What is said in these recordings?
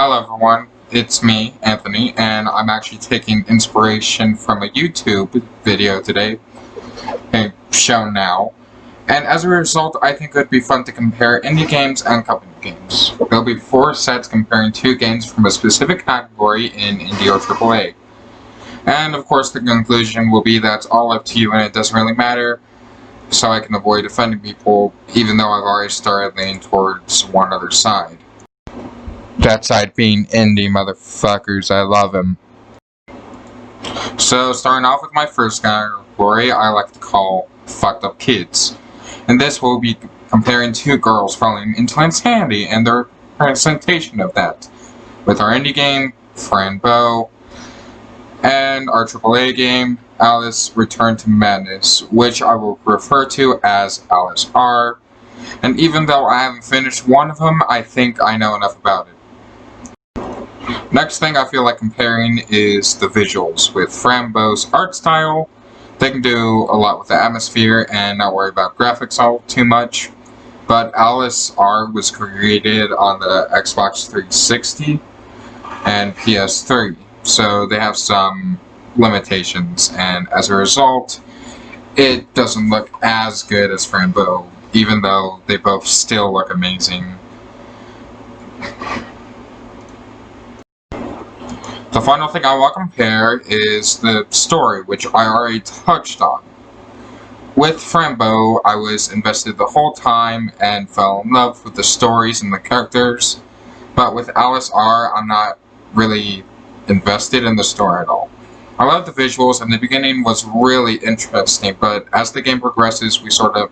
Hello everyone, it's me, Anthony, and I'm actually taking inspiration from a YouTube video today, shown now. And as a result, I think it would be fun to compare indie games and company games. There'll be 4 sets comparing 2 games from a specific category in indie or AAA. And of course the conclusion will be that it's all up to you and it doesn't really matter, so I can avoid offending people, even though I've already started leaning towards one other side. That side being indie motherfuckers, I love him. So, starting off with my first category, I like to call fucked up kids. And this will be comparing 2 girls falling into insanity and their presentation of that. With our indie game, Frambo, and our AAA game, Alice Return to Madness, which I will refer to as Alice R. And even though I haven't finished one of them, I think I know enough about it. Next thing I feel like comparing is the visuals. With Frambo's art style, they can do a lot with the atmosphere and not worry about graphics all too much. But Alice R was created on the Xbox 360 and PS3, so they have some limitations, and as a result, it doesn't look as good as Frambo, even though they both still look amazing. The final thing I want to compare is the story, which I already touched on. With Frambo, I was invested the whole time and fell in love with the stories and the characters, but with Alice R, I'm not really invested in the story at all. I love the visuals, and the beginning was really interesting, but as the game progresses, we sort of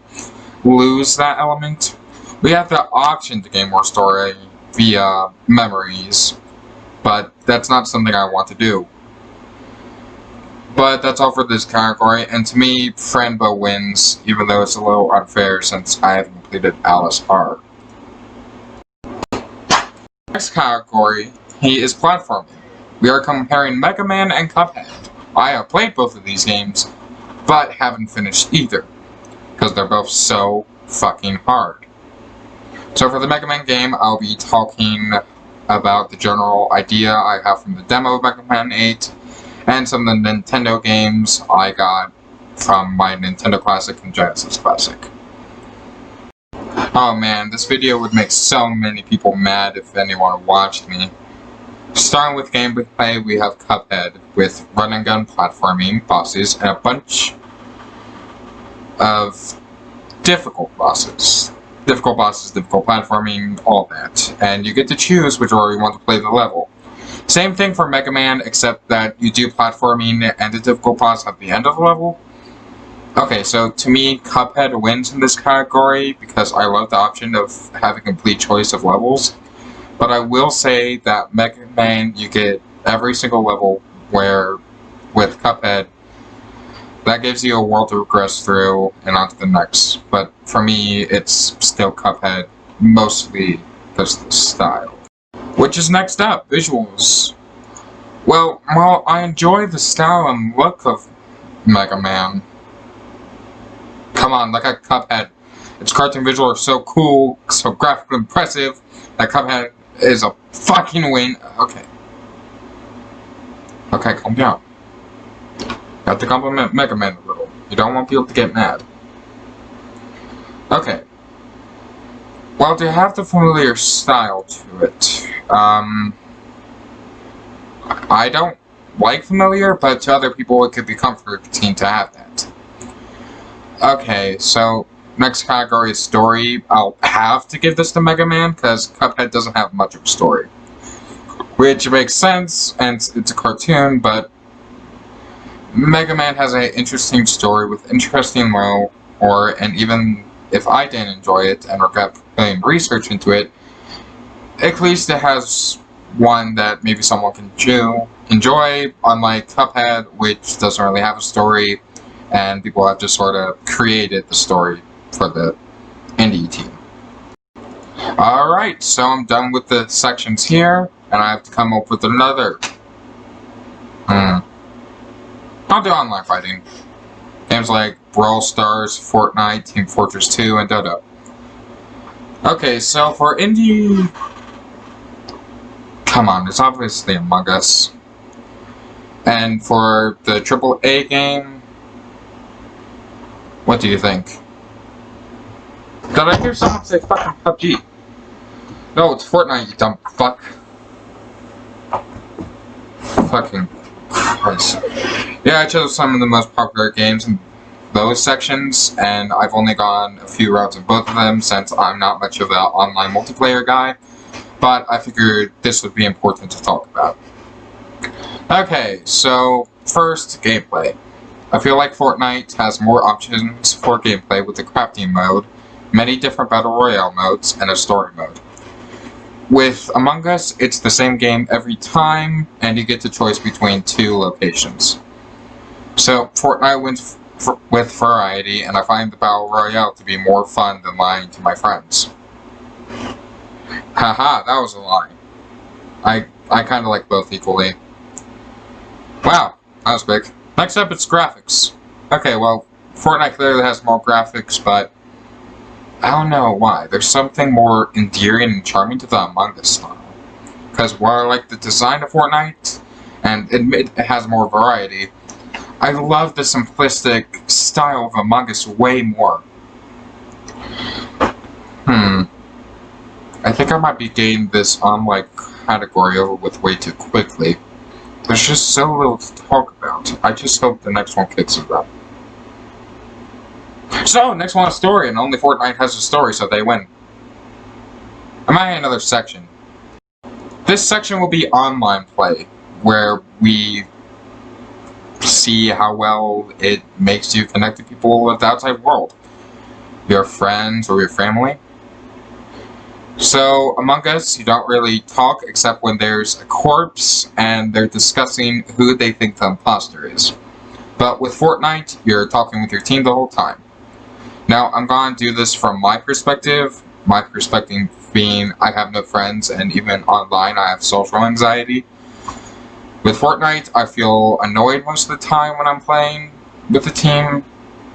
lose that element. We have the option to gain more story via memories, but that's not something I want to do. But that's all for this category, and to me, Frambo wins, even though it's a little unfair since I haven't completed Alice R. Next category is platforming. We are comparing Mega Man and Cuphead. I have played both of these games, but haven't finished either, because they're both so fucking hard. So for the Mega Man game, I'll be talking about the general idea I have from the demo of Mega Man 8, and some of the Nintendo games I got from my Nintendo Classic and Genesis Classic. Oh man, this video would make so many people mad if anyone watched me. Starting with gameplay, we have Cuphead with run and gun platforming bosses and a bunch of difficult bosses. Difficult bosses, difficult platforming, all that. And you get to choose which order you want to play the level. Same thing for Mega Man, except that you do platforming and the difficult boss at the end of the level. Okay, so to me, Cuphead wins in this category because I love the option of having complete choice of levels. But I will say that Mega Man, you get every single level, where with Cuphead, that gives you a world to progress through and on to the next. But for me, it's still Cuphead, mostly just the style. Which is next up, visuals. Well, while I enjoy the style and look of Mega Man, come on, look at Cuphead. Its cartoon visuals are so cool, so graphically impressive, that Cuphead is a fucking win. Okay, calm down. Have to compliment Mega Man a little. You don't want people to get mad. Okay. Well, to have the familiar style to it, I don't like familiar, but to other people it could be comforting to have that. Okay, so next category is story. I'll have to give this to Mega Man, because Cuphead doesn't have much of a story. Which makes sense, and it's a cartoon, but Mega Man has an interesting story with interesting lore, and even if I didn't enjoy it and regret putting research into it, at least it has one that maybe someone can enjoy, unlike Cuphead, which doesn't really have a story, and people have just sort of created the story for the indie team. Alright, so I'm done with the sections here, and I have to come up with another. I'll do online fighting. Games like Brawl Stars, Fortnite, Team Fortress 2, and Dota. Okay, so for indie Come on, it's obviously Among Us. And for the AAA game, what do you think? Did I hear someone say fucking PUBG? No, it's Fortnite, you dumb fuck. Fucking Christ. Yeah, I chose some of the most popular games in those sections, and I've only gone a few routes of both of them since I'm not much of an online multiplayer guy, but I figured this would be important to talk about. Okay, so first, gameplay. I feel like Fortnite has more options for gameplay with the crafting mode, many different battle royale modes, and a story mode. With Among Us, it's the same game every time, and you get to choice between 2 locations. So, Fortnite wins with variety, and I find the Battle Royale to be more fun than lying to my friends. Haha, that was a lie. I kinda like both equally. Wow, that was big. Next up, it's graphics. Okay, well, Fortnite clearly has more graphics, but I don't know why. There's something more endearing and charming to the Among Us style. Because while I like the design of Fortnite, and it has more variety, I love the simplistic style of Among Us way more. I think I might be getting this online category over with way too quickly. There's just so little to talk about. I just hope the next one kicks it up. So, next one is story, and only Fortnite has a story, so they win. I'm adding another section. This section will be online play, where we see how well it makes you connect to people of the outside world. Your friends or your family. So, Among Us, you don't really talk except when there's a corpse and they're discussing who they think the imposter is. But with Fortnite, you're talking with your team the whole time. Now, I'm going to do this from my perspective being I have no friends, and even online I have social anxiety. With Fortnite, I feel annoyed most of the time when I'm playing with the team,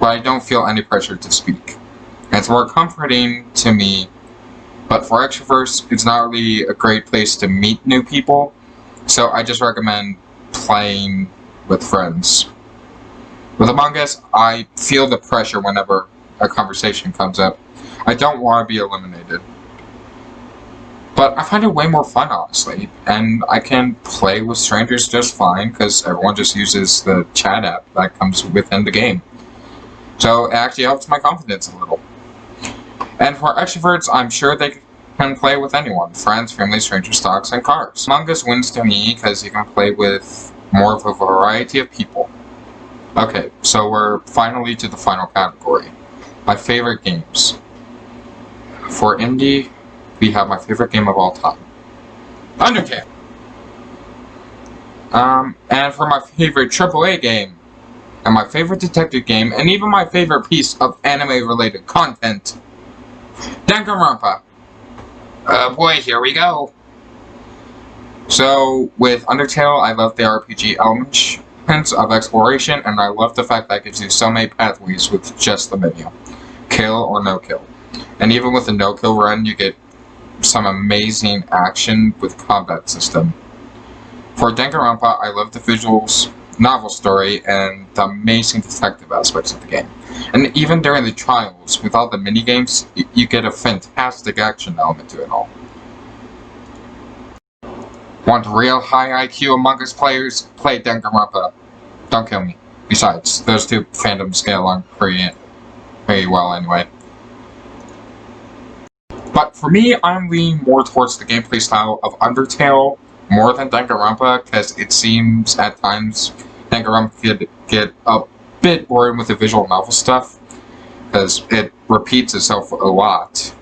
but I don't feel any pressure to speak. And it's more comforting to me, but for extroverts, it's not really a great place to meet new people, so I just recommend playing with friends. With Among Us, I feel the pressure whenever a conversation comes up. I don't want to be eliminated. But I find it way more fun, honestly, and I can play with strangers just fine because everyone just uses the chat app that comes within the game. So it actually helps my confidence a little. And for extroverts, I'm sure they can play with anyone. Friends, family, strangers, dogs, and cars. Among Us wins to me because you can play with more of a variety of people. Okay, so we're finally to the final category. My favorite games. For indie, we have my favorite game of all time. Undertale! And for my favorite AAA game, and my favorite detective game, and even my favorite piece of anime-related content, Danganronpa. Boy, here we go. So, with Undertale, I love the RPG elements of exploration, and I love the fact that it gives you so many pathways with just the menu. Kill or no kill. And even with a no kill run, you get some amazing action with combat system. For Danganronpa, I love the visuals, novel story, and the amazing detective aspects of the game. And even during the trials, with all the minigames, you get a fantastic action element to it all. Want real high IQ Among Us players? Play Danganronpa. Don't kill me. Besides, those two fandoms get along pretty well anyway. But for me, I'm leaning more towards the gameplay style of Undertale more than Danganronpa, because it seems at times Danganronpa could get a bit boring with the visual novel stuff, because it repeats itself a lot.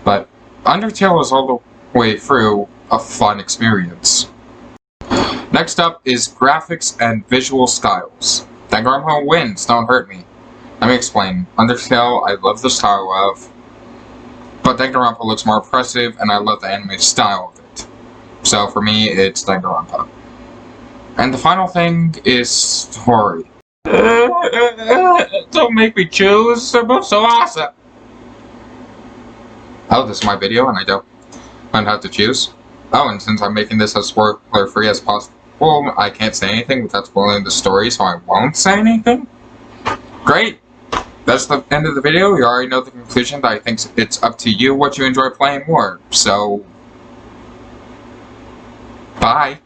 But Undertale is all the way through a fun experience. Next up is graphics and visual styles. Danganronpa wins, don't hurt me. Let me explain. Undertale, I love the style of, but Danganronpa looks more impressive, and I love the anime style of it. So for me, it's Danganronpa. And the final thing is story. Don't make me choose, they're both so awesome! Oh, this is my video and I don't have to choose? Oh, and since I'm making this as spoiler-free as possible, I can't say anything without spoiling the story, so I won't say anything? Great! That's the end of the video. You already know the conclusion, that I think it's up to you what you enjoy playing more. So, bye.